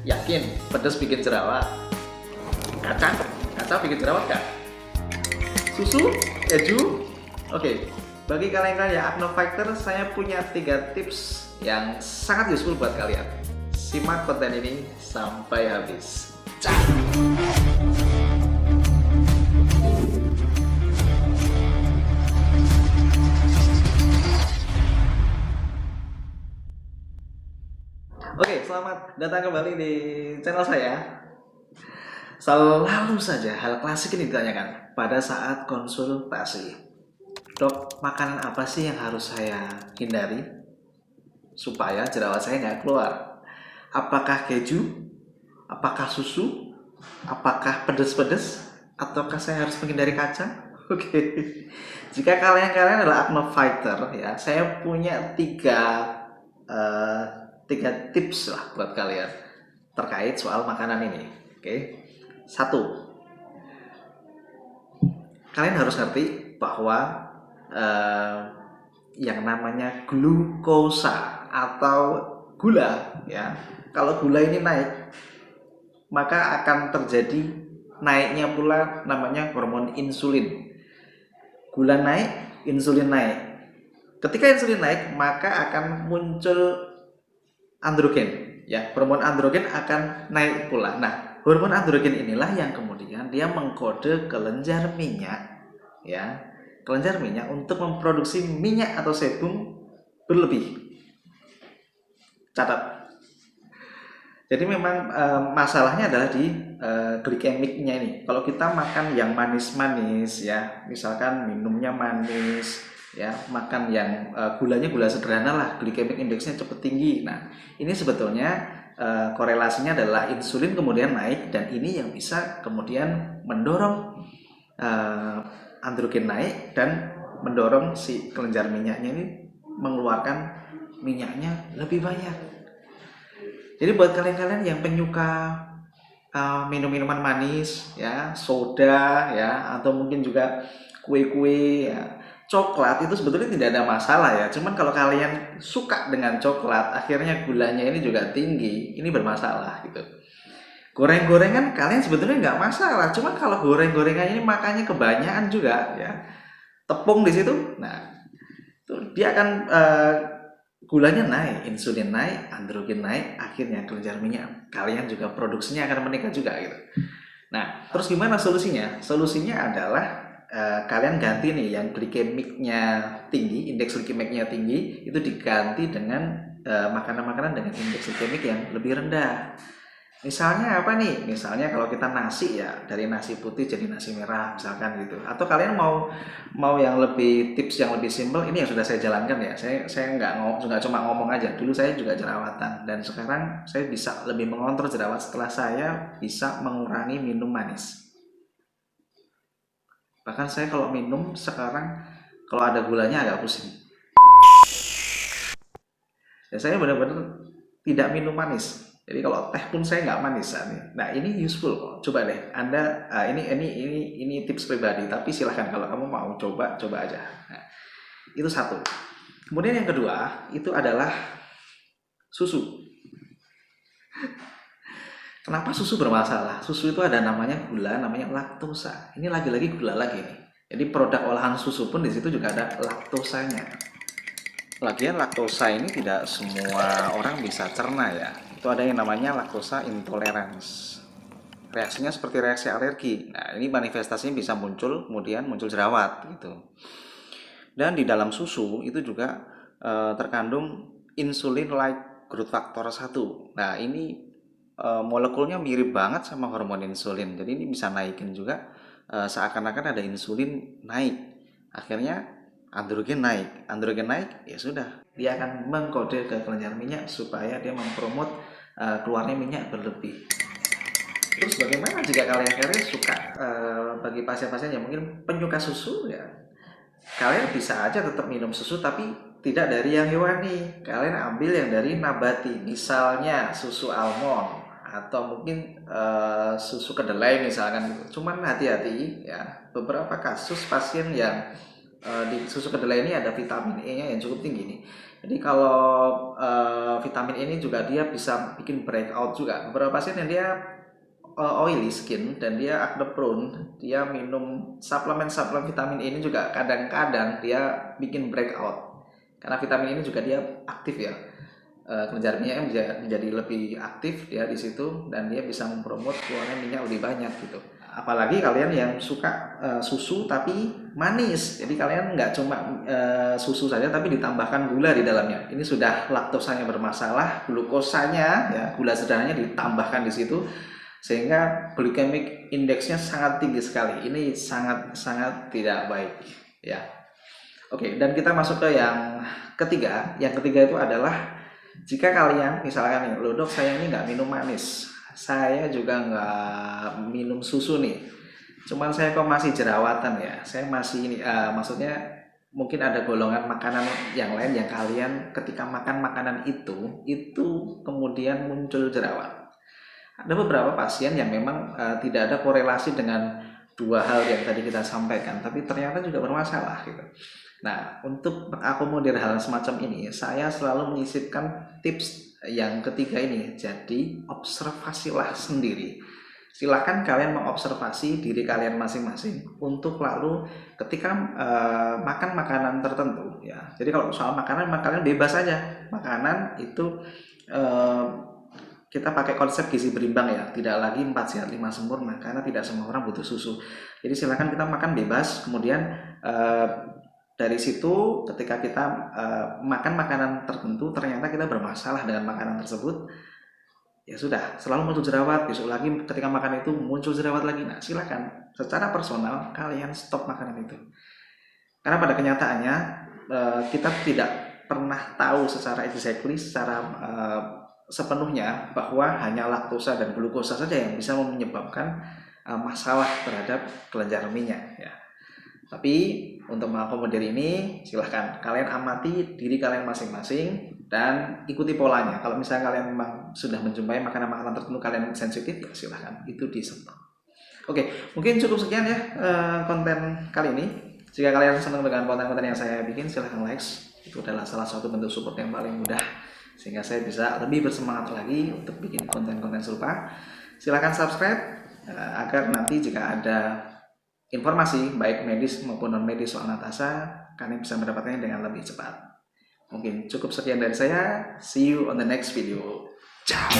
Yakin pedas bikin jerawat? Kacang? Kacang bikin jerawat gak? Susu? Keju? Oke, bagi kalian yang acne fighter, saya punya 3 tips yang sangat useful buat kalian. Simak konten ini sampai habis. Cak! Oke, selamat datang kembali di channel saya. Selalu saja hal klasik ini ditanyakan pada saat konsultasi. Dok, makanan apa sih yang harus saya hindari supaya jerawat saya nggak keluar? Apakah keju? Apakah susu? Apakah pedas-pedas? Ataukah saya harus menghindari kacang? Oke. Jika kalian adalah acne fighter, ya, saya punya tiga tips lah buat kalian terkait soal makanan ini. Oke. 1. Kalian harus ngerti bahwa yang namanya glukosa atau gula, ya. Kalau gula ini naik, maka akan terjadi naiknya pula namanya hormon insulin. Gula naik, insulin naik. Ketika insulin naik, maka akan muncul androgen, ya, hormon androgen akan naik pula. Nah, hormon androgen inilah yang kemudian dia mengkode kelenjar minyak, ya, kelenjar minyak untuk memproduksi minyak atau sebum berlebih. Catat. Jadi memang masalahnya adalah di glikemiknya ini. Kalau kita makan yang manis-manis, ya, misalkan minumnya manis, ya, makan yang gulanya gula sederhana lah, glikemik indeksnya cepat tinggi. Nah, ini sebetulnya korelasinya adalah insulin kemudian naik, dan ini yang bisa kemudian mendorong androgen naik dan mendorong si kelenjar minyaknya ini mengeluarkan minyaknya lebih banyak. Jadi buat kalian-kalian yang penyuka minum-minuman manis, ya, soda, ya, atau mungkin juga kue-kue, ya, coklat, itu sebetulnya tidak ada masalah, ya. Cuman kalau kalian suka dengan coklat, akhirnya gulanya ini juga tinggi, ini bermasalah gitu. Goreng-gorengan kalian sebetulnya nggak masalah, cuman kalau goreng-gorengan ini makannya kebanyakan juga, ya, tepung di situ, nah, itu dia akan gulanya naik, insulin naik, androgen naik, akhirnya kelenjar minyak kalian juga produksinya akan meningkat juga gitu. Nah, terus gimana solusinya? Solusinya adalah kalian ganti nih yang glikemiknya tinggi, indeks glikemiknya tinggi, itu diganti dengan makanan-makanan dengan indeks glikemik yang lebih rendah. Misalnya apa nih? Misalnya kalau kita nasi, ya, dari nasi putih jadi nasi merah misalkan gitu. Atau kalian mau yang lebih tips yang lebih simpel, ini yang sudah saya jalankan, ya. Saya nggak cuma ngomong aja. Dulu saya juga jerawatan, dan sekarang saya bisa lebih mengontrol jerawat setelah saya bisa mengurangi minum manis. Bahkan saya kalau minum sekarang kalau ada gulanya agak pusing. Ya, saya benar-benar tidak minum manis. Jadi kalau teh pun saya nggak manis. Nah, ini useful kok. Coba deh, Anda ini tips pribadi. Tapi silahkan kalau kamu mau coba aja. Nah, itu 1. Kemudian yang kedua itu adalah susu. Kenapa susu bermasalah? Susu itu ada namanya gula, namanya laktosa. Ini lagi-lagi gula lagi nih. Jadi produk olahan susu pun di situ juga ada laktosanya. Lagian laktosa ini tidak semua orang bisa cerna, ya. Itu ada yang namanya laktosa intolerance. Reaksinya seperti reaksi alergi. Nah, ini manifestasinya bisa muncul, kemudian muncul jerawat gitu. Dan di dalam susu itu juga terkandung insulin like growth factor 1. Nah, ini molekulnya mirip banget sama hormon insulin. Jadi ini bisa naikin juga, seakan-akan ada insulin naik. Akhirnya androgen naik, ya sudah, dia akan mengkode ke kelenjar minyak supaya dia mempromot keluarnya minyak berlebih. Terus bagaimana jika kalian suka, bagi pasien-pasien yang mungkin penyuka susu, ya, kalian bisa aja tetap minum susu tapi tidak dari yang hewani. Kalian ambil yang dari nabati, misalnya susu almond atau mungkin susu kedelai misalkan. Cuman hati-hati, ya, beberapa kasus pasien yang di susu kedelai ini ada vitamin E-nya yang cukup tinggi nih. Jadi kalau vitamin ini juga dia bisa bikin breakout juga. Beberapa pasien yang dia oily skin dan dia acne prone, dia minum suplemen vitamin ini juga kadang-kadang dia bikin breakout. Karena vitamin ini juga dia aktif ya. Kelenjar minyak menjadi lebih aktif dia di situ dan dia bisa mempromot keluarnya minyak lebih banyak gitu. Apalagi kalian yang suka susu tapi manis, jadi kalian nggak cuma susu saja tapi ditambahkan gula di dalamnya. Ini sudah laktosanya bermasalah, glukosanya ya gula sederhananya ditambahkan di situ sehingga glycemic indexnya sangat tinggi sekali. Ini sangat tidak baik ya. Oke, dan kita masuk ke yang ketiga. Yang ketiga itu adalah jika kalian misalkan nih, loh dok saya ini nggak minum manis, saya juga nggak minum susu nih, cuman saya kok masih jerawatan ya, saya masih ini, maksudnya mungkin ada golongan makanan yang lain yang kalian ketika makan makanan itu kemudian muncul jerawat. Ada beberapa pasien yang memang tidak ada korelasi dengan dua hal yang tadi kita sampaikan, tapi ternyata juga bermasalah gitu. Nah, untuk mengakomodir hal semacam ini, saya selalu menyisipkan tips yang ketiga ini. Jadi, observasilah sendiri. Silakan kalian mengobservasi diri kalian masing-masing untuk lalu ketika makan makanan tertentu ya. Jadi kalau soal makanan, kalian bebas aja. Makanan itu kita pakai konsep gizi berimbang ya, tidak lagi 4 sehat 5 sempurna karena tidak semua orang butuh susu. Jadi silakan kita makan bebas, kemudian dari situ ketika kita makan makanan tertentu ternyata kita bermasalah dengan makanan tersebut, ya sudah, selalu muncul jerawat, besok lagi ketika makan itu muncul jerawat lagi. Nah, silakan secara personal kalian stop makanan itu. Karena pada kenyataannya kita tidak pernah tahu secara exactly, secara sepenuhnya bahwa hanya laktosa dan glukosa saja yang bisa menyebabkan masalah terhadap kelenjar minyak ya. Tapi untuk mengakomodir ini silahkan kalian amati diri kalian masing-masing dan ikuti polanya. Kalau misalnya kalian memang sudah menjumpai makanan-makanan tertentu kalian sensitif, ya silahkan itu di-stop. Oke, mungkin cukup sekian ya konten kali ini. Jika kalian senang dengan konten-konten yang saya bikin, silahkan like. Itu adalah salah satu bentuk support yang paling mudah sehingga saya bisa lebih bersemangat lagi untuk bikin konten-konten serupa. Silahkan subscribe agar nanti jika ada informasi baik medis maupun non medis soal Natasha, kalian bisa mendapatkannya dengan lebih cepat. Mungkin cukup sekian dari saya. See you on the next video. Ciao.